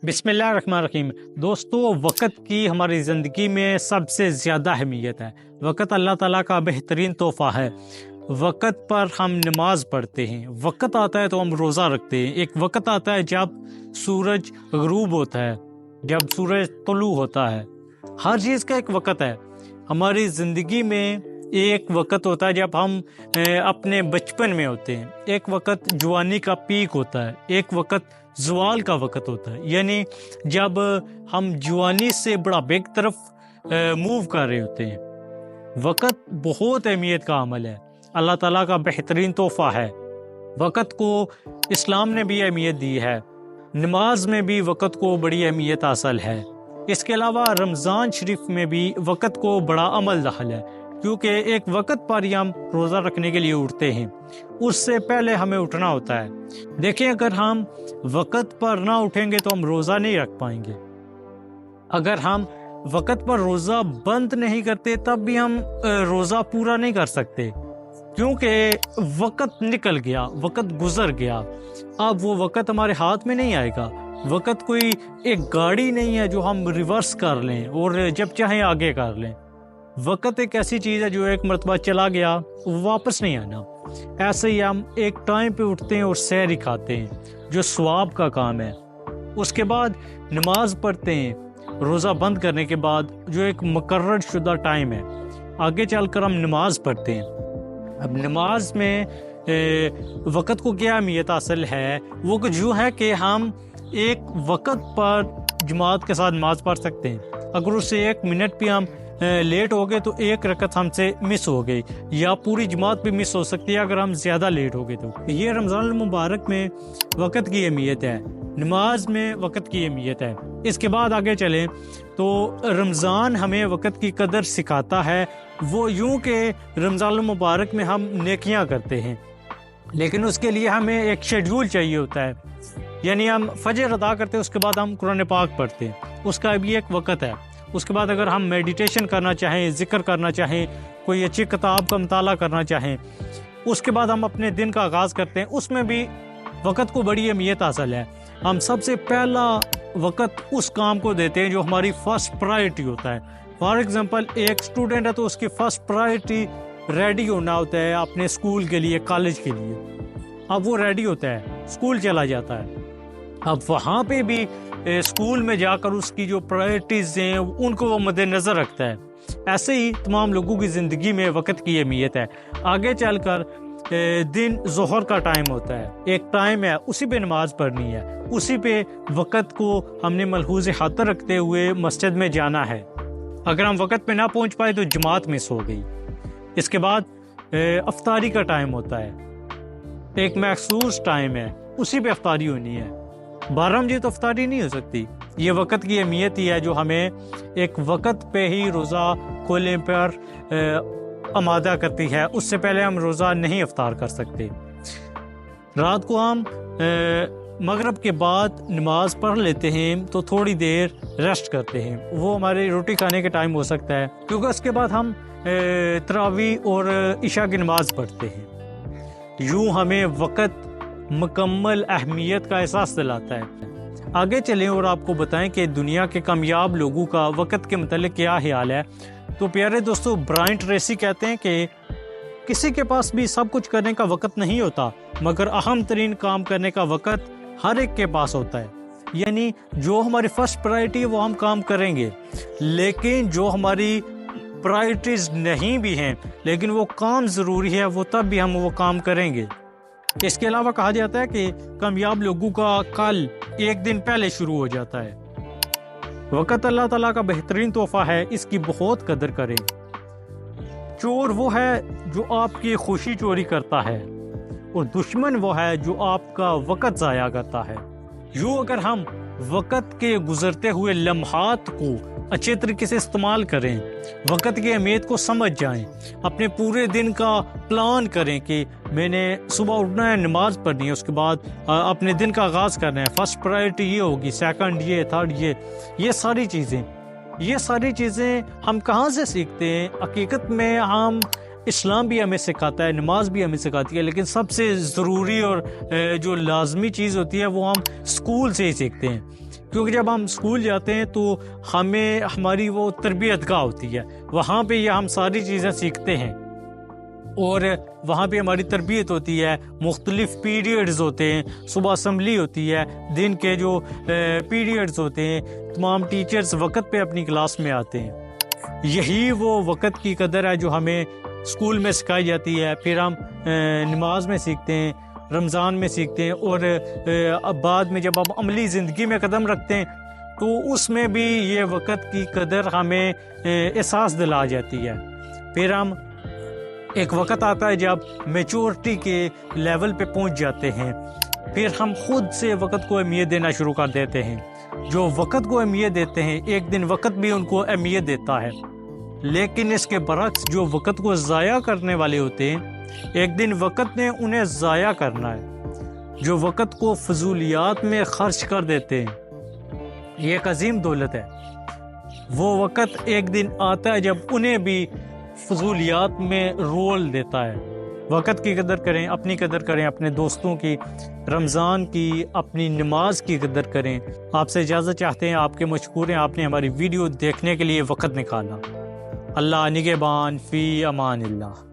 बिस्मिल्लाहिर्रहमानिर्रहीम। दोस्तों, वक़्त की हमारी ज़िंदगी में सबसे ज़्यादा अहमियत है। वक़्त अल्लाह ताला का बेहतरीन तोहफ़ा है। वक़्त पर हम नमाज पढ़ते हैं, वक़्त आता है तो हम रोज़ा रखते हैं। एक वक़्त आता है जब सूरज ग़ुरूब होता है, जब सूरज तुलू होता है। हर चीज़ का एक वक़्त है। हमारी ज़िंदगी में एक वक़्त होता है जब हम अपने बचपन में होते हैं, एक वक़्त जवानी का पीक होता है, एक वक़्त ज़वाल का वक़्त होता है, यानी जब हम जवानी से बुढ़ापे की तरफ मूव कर रहे होते हैं। वक़्त बहुत अहमियत का अमल है, अल्लाह ताला का बेहतरीन तोहफ़ा है। वक़्त को इस्लाम ने भी अहमियत दी है, नमाज में भी वक़्त को बड़ी अहमियत हासिल है। इसके अलावा रमज़ान शरीफ में भी वक़्त को बड़ा अमल दखल है, क्योंकि एक वक़्त पर ही हम रोज़ा रखने के लिए उठते हैं, उससे पहले हमें उठना होता है। देखें, अगर हम वक़्त पर ना उठेंगे तो हम रोज़ा नहीं रख पाएंगे। अगर हम वक़्त पर रोज़ा बंद नहीं करते तब भी हम रोज़ा पूरा नहीं कर सकते, क्योंकि वक़्त निकल गया, वक़्त गुज़र गया। अब वो वक़्त हमारे हाथ में नहीं आएगा। वक़्त कोई एक गाड़ी नहीं है जो हम रिवर्स कर लें और जब चाहें आगे कर लें। वक़्त एक ऐसी चीज़ है जो एक मरतबा चला गया वापस नहीं आना। ऐसे ही हम एक टाइम पे उठते हैं और सहरी खाते हैं, जो सवाब का काम है। उसके बाद नमाज पढ़ते हैं, रोज़ा बंद करने के बाद जो एक मुकर्रर शुदा टाइम है, आगे चलकर हम नमाज पढ़ते हैं। अब नमाज में वक़्त को क्या अहमियत हासिल है, वो कुछ यूँ है कि हम एक वक़्त पर जमात के साथ नमाज पढ़ सकते हैं। अगर उससे 1 मिनट भी हम लेट हो गए तो एक रकत हमसे मिस हो गई, या पूरी जमात भी मिस हो सकती है अगर हम ज़्यादा लेट हो गए तो। ये रमज़ान मुबारक में वक़्त की अहमियत है, नमाज में वक़्त की अहमियत है। इसके बाद आगे चलें तो रमज़ान हमें वक़्त की कदर सिखाता है। वो यूँ कि रमज़ान मुबारक में हम नेकियां करते हैं, लेकिन उसके लिए हमें एक शेड्यूल चाहिए होता है। यानी हम फजर अदा करते हैं, उसके बाद हम कुरान पाक पढ़ते हैं, उसका भी एक वक़्त है। उसके बाद अगर हम मेडिटेशन करना चाहें, ज़िक्र करना चाहें, कोई अच्छी किताब का मुताला करना चाहें, उसके बाद हम अपने दिन का आगाज़ करते हैं, उसमें भी वक़्त को बड़ी अहमियत हासिल है। हम सबसे पहला वक़्त उस काम को देते हैं जो हमारी फ़र्स्ट प्रायोरिटी होता है। फॉर एग्ज़ाम्पल, एक स्टूडेंट है तो उसकी फ़र्स्ट प्रायोरिटी रेडी होना होता है अपने स्कूल के लिए, कॉलेज के लिए। अब वो रेडी होता है, स्कूल चला जाता है। अब वहाँ पे भी स्कूल में जाकर उसकी जो प्रायोरिटीज़ हैं उनको वो मद्देनज़र रखता है। ऐसे ही तमाम लोगों की ज़िंदगी में वक़्त की अहमियत है। आगे चलकर दिन ज़ोहर का टाइम होता है, एक टाइम है, उसी पे नमाज़ पढ़नी है, उसी पे वक़्त को हमने मलहूज़ खातर रखते हुए मस्जिद में जाना है। अगर हम वक़्त पे ना पहुँच पाए तो जमात मिस हो गई। इसके बाद अफ्तारी का टाइम होता है, एक मखसूस टाइम है, उसी पे अफ्तारी होनी है। 12 बजे तो अफ्तारी नहीं हो सकती। ये वक़्त की अहमियत ही है जो हमें एक वक़्त पे ही रोज़ा खोलने पर आमादा करती है। उससे पहले हम रोज़ा नहीं अफ्तार कर सकते। रात को हम मगरिब के बाद नमाज पढ़ लेते हैं तो थोड़ी देर रेस्ट करते हैं, वो हमारी रोटी खाने के टाइम हो सकता है, क्योंकि उसके बाद हम तरावी और इशा की नमाज़ पढ़ते हैं। यूँ हमें वक़्त मुकम्मल अहमियत का एहसास दिलाता है। आगे चलें और आपको बताएं कि दुनिया के कामयाब लोगों का वक़्त के मतलब क्या ख्याल है। तो प्यारे दोस्तों, ब्रायन ट्रेसी कहते हैं कि किसी के पास भी सब कुछ करने का वक़्त नहीं होता, मगर अहम तरीन काम करने का वक़्त हर एक के पास होता है। यानी जो हमारी फर्स्ट प्रायोरिटी है वो हम काम करेंगे, लेकिन जो हमारी प्रायोरिटीज़ नहीं भी हैं लेकिन वो काम ज़रूरी है, वो तब भी हम वो काम करेंगे। इसके अलावा कहा जाता है कि कामयाब लोगों का कल एक दिन पहले शुरू हो जाता है। वक़्त अल्लाह ताला का बेहतरीन तोहफ़ा है, इसकी बहुत कदर करें। चोर वो है जो आपकी खुशी चोरी करता है, और दुश्मन वो है जो आपका वक़्त ज़ाया करता है। यूँ अगर हम वक़्त के गुज़रते हुए लम्हात को अच्छे तरीके से इस्तेमाल करें, वक़्त की अहमियत को समझ जाएं, अपने पूरे दिन का प्लान करें कि मैंने सुबह उठना है, नमाज़ पढ़नी है, उसके बाद अपने दिन का आगाज़ करना है, फर्स्ट प्रायोरिटी ये होगी, सेकंड ये, थर्ड ये सारी चीज़ें हम कहाँ से सीखते हैं? हकीकत में हम इस्लाम भी हमें सिखाता है, नमाज भी हमें सिखाती है, लेकिन सबसे ज़रूरी और जो लाजमी चीज़ होती है वो हम स्कूल से ही सीखते हैं। کیونکہ جب ہم اسکول جاتے ہیں تو ہمیں ہماری وہ تربیت گاہ ہوتی ہے، وہاں پہ یہ ہم ساری چیزیں سیکھتے ہیں اور وہاں پہ ہماری تربیت ہوتی ہے، مختلف پیریڈز ہوتے ہیں، صبح اسمبلی ہوتی ہے، دن کے جو پیریڈز ہوتے ہیں، تمام ٹیچرز وقت پہ اپنی کلاس میں آتے ہیں۔ یہی وہ وقت کی قدر ہے جو ہمیں اسکول میں سکھائی جاتی ہے، پھر ہم نماز میں سیکھتے ہیں، رمضان میں سیکھتے ہیں، اور اب بعد میں جب ہم عملی زندگی میں قدم رکھتے ہیں تو اس میں بھی یہ وقت کی قدر ہمیں احساس دلا جاتی ہے۔ پھر ہم ایک وقت آتا ہے جب میچورٹی کے لیول پہ پہنچ جاتے ہیں، پھر ہم خود سے وقت کو اہمیت دینا شروع کر دیتے ہیں۔ جو وقت کو اہمیت دیتے ہیں ایک دن وقت بھی ان کو اہمیت دیتا ہے، لیکن اس کے برعکس جو وقت کو ضائع کرنے والے ہوتے ہیں ایک دن وقت نے انہیں ضائع کرنا ہے۔ جو وقت کو فضولیات میں خرچ کر دیتے ہیں یہ ایک عظیم دولت ہے۔ وہ وقت ایک دن آتا ہے جب انہیں بھی فضولیات میں رول دیتا ہے۔ وقت کی قدر کریں، اپنی قدر کریں، اپنے دوستوں کی، رمضان کی، اپنی نماز کی قدر کریں۔ آپ سے اجازت چاہتے ہیں، آپ کے مشکور ہیں، آپ نے ہماری ویڈیو دیکھنے کے لیے وقت نکالا۔ اللہ نگہبان، فی امان اللہ۔